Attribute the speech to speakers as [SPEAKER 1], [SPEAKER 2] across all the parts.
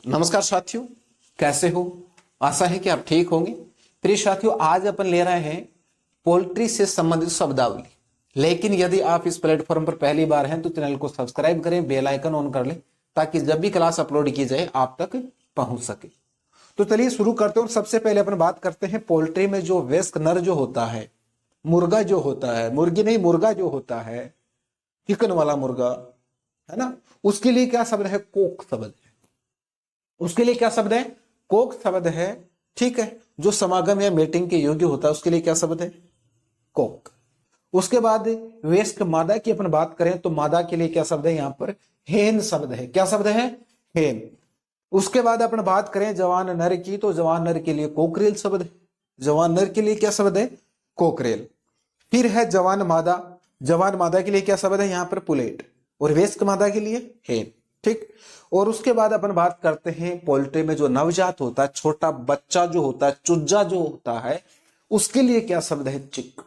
[SPEAKER 1] नमस्कार साथियों, कैसे हो? आशा है कि आप ठीक होंगे। प्रिय साथियों, आज अपन ले रहे हैं पोल्ट्री से संबंधित शब्दावली। लेकिन यदि आप इस प्लेटफॉर्म पर पहली बार हैं तो चैनल को सब्सक्राइब करें, बेल आइकन ऑन कर लें ताकि जब भी क्लास अपलोड की जाए आप तक पहुंच सके। तो चलिए शुरू करते हैं। और सबसे पहले अपन बात करते हैं पोल्ट्री में जो वयस्क नर जो होता है, मुर्गा जो होता है, मुर्गी नहीं मुर्गा जो होता है, चिकन वाला मुर्गा है ना, उसके लिए क्या शब्द है? कोक शब्द है। उसके लिए क्या शब्द है? कोक शब्द है। ठीक है, जो समागम या मीटिंग के योग्य होता है उसके लिए क्या शब्द है? कोक। उसके बाद वयस्क मादा की अपन बात करें तो मादा के लिए क्या शब्द है? यहां पर हेन शब्द है। क्या शब्द है? हेन। उसके बाद अपन बात करें जवान नर की तो जवान नर के लिए कोकरेल शब्द है। जवान नर के लिए क्या शब्द है? कोकरेल। फिर है जवान मादा। जवान मादा के लिए क्या शब्द है? यहां पर पुलेट। और वयस्क मादा के लिए हेन। ठीक। और उसके बाद अपन बात करते हैं पोल्ट्री में जो नवजात होता है, छोटा बच्चा जो होता है, चुज्जा जो होता है, उसके लिए क्या शब्द है? चिक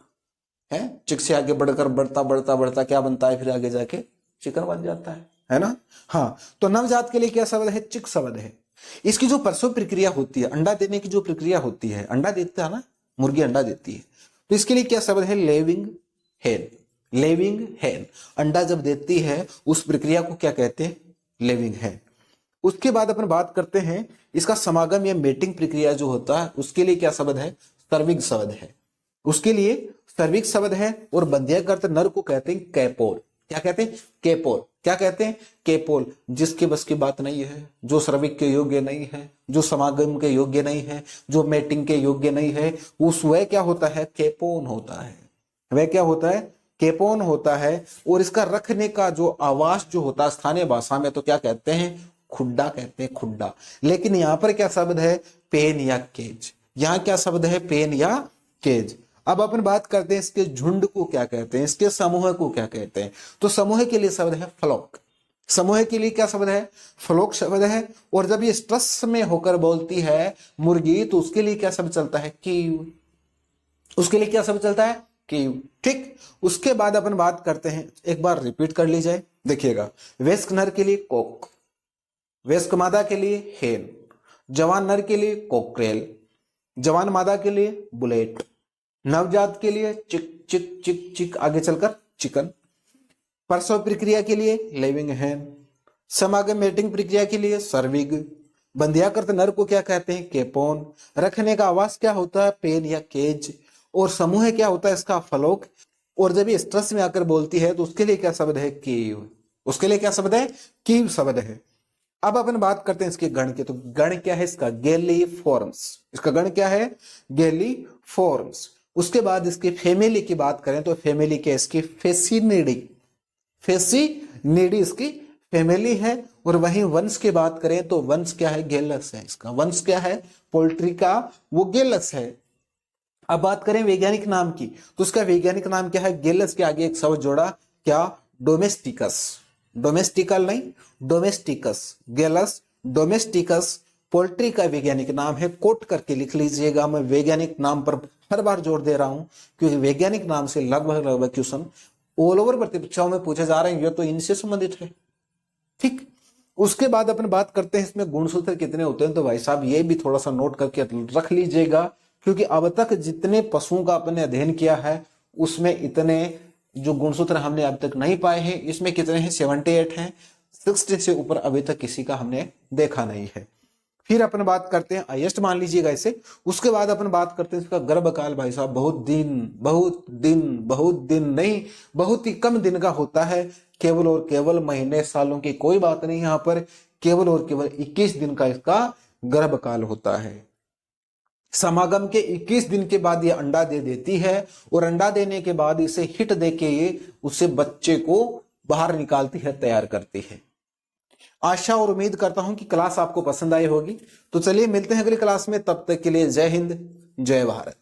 [SPEAKER 1] है। चिक से आगे बढ़कर बढ़ता बढ़ता बढ़ता क्या बनता है? फिर आगे जाके चिकन बन जाता है ना। हाँ, तो नवजात के लिए क्या शब्द है? चिक शब्द है। इसकी जो प्रसव प्रक्रिया होती है, अंडा देने की जो प्रक्रिया होती है, अंडा देता है ना, मुर्गी अंडा देती है, तो इसके लिए क्या शब्द है? लेविंग हेन। लेविंग हेन। अंडा जब देती है उस प्रक्रिया को क्या कहते हैं? लिविंग है। उसके बाद अपन बात करते हैं इसका समागम या मेटिंग प्रक्रिया जो होता है उसके लिए क्या शब्द है? सर्विक शब्द है। उसके लिए सर्विक शब्द है। और बंध्याकर्त नर को कहते हैं कैपोल। क्या कहते हैं? केपोल। क्या कहते हैं? केपोल। जिसके बस की बात नहीं है, जो सर्विक के योग्य नहीं है, जो समागम के योग्य नहीं है, जो मेटिंग के योग्य नहीं है, उस वह क्या होता है? केपोन होता है। वह क्या होता है? केपोन होता है। और इसका रखने का जो आवास जो होता है स्थानीय भाषा में तो क्या कहते हैं? खुड्डा कहते हैं, खुड्डा। लेकिन यहां पर क्या शब्द है? पेन या केज। यहां क्या शब्द है? पेन या केज। अब अपन बात करते हैं इसके झुंड को क्या कहते हैं, इसके समूह को क्या कहते हैं। तो समूह के लिए शब्द है फ्लॉक। समूह के लिए क्या शब्द है? फ्लॉक शब्द है। और जब ये स्ट्रेस में होकर बोलती है मुर्गी तो उसके लिए क्या शब्द चलता है? कीव। उसके लिए क्या शब्द चलता है? कीव। ठीक। उसके बाद अपन बात करते हैं, एक बार रिपीट कर ली जाए, देखिएगा। वयस्क नर के लिए कोक, वयस्क मादा के लिए हेन, जवान नर के लिए कोकरेल, जवान मादा के लिए बुलेट, नवजात के लिए चिक चिक चिक चिक, आगे चलकर चिकन, प्रसव प्रक्रिया के लिए लिविंग हेन, समागम मेटिंग प्रक्रिया के लिए सर्विग, बंध्याकृत नर को क्या कहते हैं? केपोन, रखने का आवास क्या होता है? पेन या केज, और समूह क्या होता है इसका? फलोक। और जब ये स्ट्रेस में आकर बोलती है तो उसके लिए क्या शब्द है? कीव। उसके लिए क्या शब्द है? कीव शब्द है। अब अपन बात करते हैं इसके गण के। तो गण क्या है इसका? गेलीफॉर्म्स। इसका गण क्या है? गेलीफॉर्म्स। उसके बाद इसकी फैमिली की बात करें तो फैमिली क्या है इसकी? फेसिनिडी। फेसिनिडी इसकी फैमिली है। और वहीं वंश की बात करें तो वंश क्या है? गेलस है। इसका वंश क्या है? पोल्ट्री का वो गेलस है। अब बात करें वैज्ञानिक नाम की तो उसका वैज्ञानिक नाम क्या है? गेलस के आगे एक शब्द जोड़ा, क्या? डोमेस्टिकस। डोमेस्टिकल नहीं, डोमेस्टिकस। गेलस डोमेस्टिकस पोल्ट्री का वैज्ञानिक नाम है। कोट करके लिख लीजिएगा। मैं वैज्ञानिक नाम पर हर बार जोर दे रहा हूं क्योंकि वैज्ञानिक नाम से लगभग क्वेश्चन ऑल ओवर परीक्षाओं में पूछे जा रहे हैं, ये तो इनसे संबंधित है। ठीक। उसके बाद अपन बात करते हैं इसमें गुणसूत्र कितने होते हैं। तो भाई साहब ये भी थोड़ा सा नोट करके रख लीजिएगा क्योंकि अब तक जितने पशुओं का अपने अध्ययन किया है उसमें इतने जो गुणसूत्र हमने अब तक नहीं पाए हैं। इसमें कितने हैं? 78 हैं। 60 से ऊपर अभी तक किसी का हमने देखा नहीं है। फिर अपन बात करते हैं हाईएस्ट मान लीजिएगा इसे। उसके बाद अपन बात करते हैं इसका गर्भकाल। भाई साहब बहुत दिन नहीं, बहुत ही कम दिन का होता है। केवल और केवल महीने सालों की कोई बात नहीं, यहाँ पर केवल और केवल 21 दिन का इसका गर्भकाल होता है। समागम के 21 दिन के बाद ये अंडा दे देती है और अंडा देने के बाद इसे हिट देके ये उसे बच्चे को बाहर निकालती है, तैयार करती है। आशा और उम्मीद करता हूं कि क्लास आपको पसंद आई होगी। तो चलिए मिलते हैं अगली क्लास में, तब तक के लिए जय हिंद, जय भारत।